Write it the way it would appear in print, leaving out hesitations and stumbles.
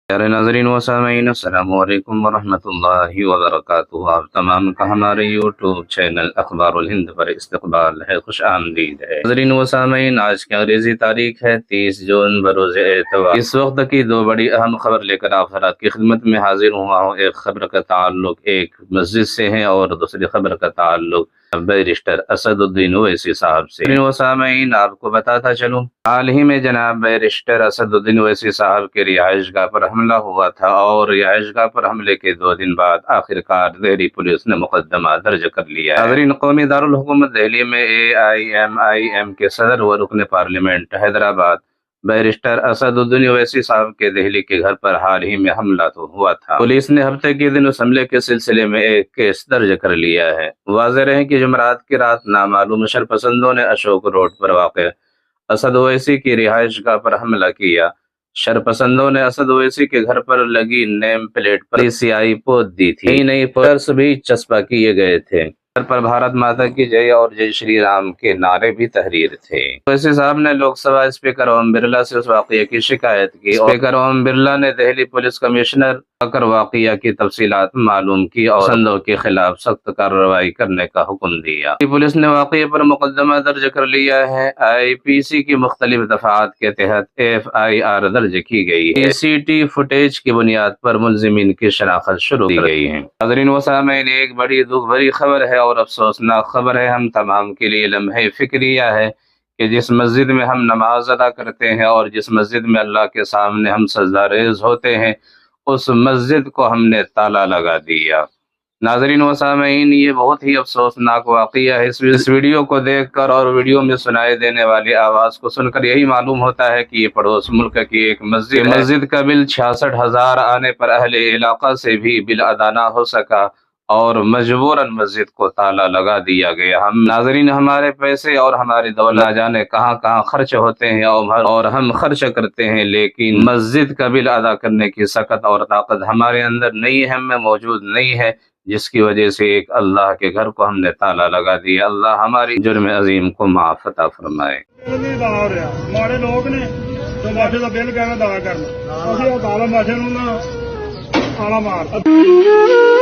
پیارے ناظرین و سامعین، السلام علیکم ورحمۃ اللہ وبرکاتہ۔ آپ تمام کا ہمارے یوٹیوب چینل اخبار الہند پر استقبال ہے، خوش آمدید ہے۔ ناظرین و سامعین، آج کی انگریزی تاریخ ہے 30 جون بروز اتوار۔ اس وقت کی دو بڑی اہم خبر لے کر آپ حضرات کی خدمت میں حاضر ہوا ہوں۔ ایک خبر کا تعلق ایک مسجد سے ہے اور دوسری خبر کا تعلق بیرسٹر اسد الدین اویسی صاحب سے۔ ناظرین و سامعین، آپ کو بتاتا چلوں، حال ہی میں جناب بیرسٹر اسد الدین اویسی صاحب کے رہائش گاہ پر حملہ ہوا تھا اور رہائش گاہ پر حملے کے 2 دن بعد آخرکار دہلی پولیس نے مقدمہ درج کر لیا ہے۔ ناظرین، قومی دارالحکومت دہلی میں AIMIM کے صدر و رکن پارلیمنٹ حیدرآباد بیرسٹر اسد الدین اویسی صاحب کے دہلی کے گھر پر حال ہی میں حملہ تو ہوا تھا۔ پولیس نے ہفتے کے دن اس حملے کے سلسلے میں ایک کیس درج کر لیا ہے۔ واضح رہے کہ جمعرات کی رات نامعلوم شرپسندوں نے اشوک روڈ پر واقع اسد اویسی کی رہائش گاہ پر حملہ کیا۔ شرپسندوں نے اسد اویسی کے گھر پر لگی نیم پلیٹ پر سیاہی پوت دی تھی۔ نئی پوسٹرز بھی چسپاں کیے گئے تھے۔ گھر پر بھارت ماتا کی جے اور جے شری رام کے نعرے بھی تحریر تھے۔ اویسی صاحب نے لوک سبھا اسپیکر اوم برلا سے اس واقعے کی شکایت کی۔ اسپیکر اوم برلا نے دہلی پولیس کمشنر کر واقعہ کی تفصیلات معلوم کی اور شرپسندوں کے خلاف سخت کارروائی کرنے کا حکم دیا۔ پولیس نے واقعے پر مقدمہ درج کر لیا ہے۔ IPC کی مختلف دفعات کے تحت FIR درج کی گئی ہے۔ CCTV فوٹیج کی بنیاد پر ملزمین کی شناخت شروع کی گئی ہے۔ ناظرین و سامعین، ایک بڑی دکھ بھری خبر ہے اور افسوسناک خبر ہے۔ ہم تمام کے لیے لمحہ فکریہ ہے کہ جس مسجد میں ہم نماز ادا کرتے ہیں اور جس مسجد میں اللہ کے سامنے ہم سجدہ ریز ہوتے ہیں، اس مسجد کو ہم نے تالا لگا دیا۔ ناظرین و سامعین، یہ بہت ہی افسوسناک واقعہ ہے۔ اس ویڈیو کو دیکھ کر اور ویڈیو میں سنائی دینے والی آواز کو سن کر یہی معلوم ہوتا ہے کہ یہ پڑوس ملک کی ایک مسجد کا بل 66,000 آنے پر اہل علاقہ سے بھی بل ادا نہ ہو سکا اور مجبوراً مسجد کو تالا لگا دیا گیا۔ ناظرین، ہمارے پیسے اور ہماری دولت نہ جانے کہاں کہاں خرچ ہوتے ہیں اور ہم خرچ کرتے ہیں، لیکن مسجد کا بل ادا کرنے کی سخت اور طاقت ہمارے اندر نہیں ہے، ہم میں موجود نہیں ہے، جس کی وجہ سے ایک اللہ کے گھر کو ہم نے تالا لگا دیا۔ اللہ ہماری جرم عظیم کو معاف عطا فرمائے۔ ماڑے لوگ نے تو ماشے کا بل کہنا ادا کرنا، اسی اکال ماشے نو نہ تالا مار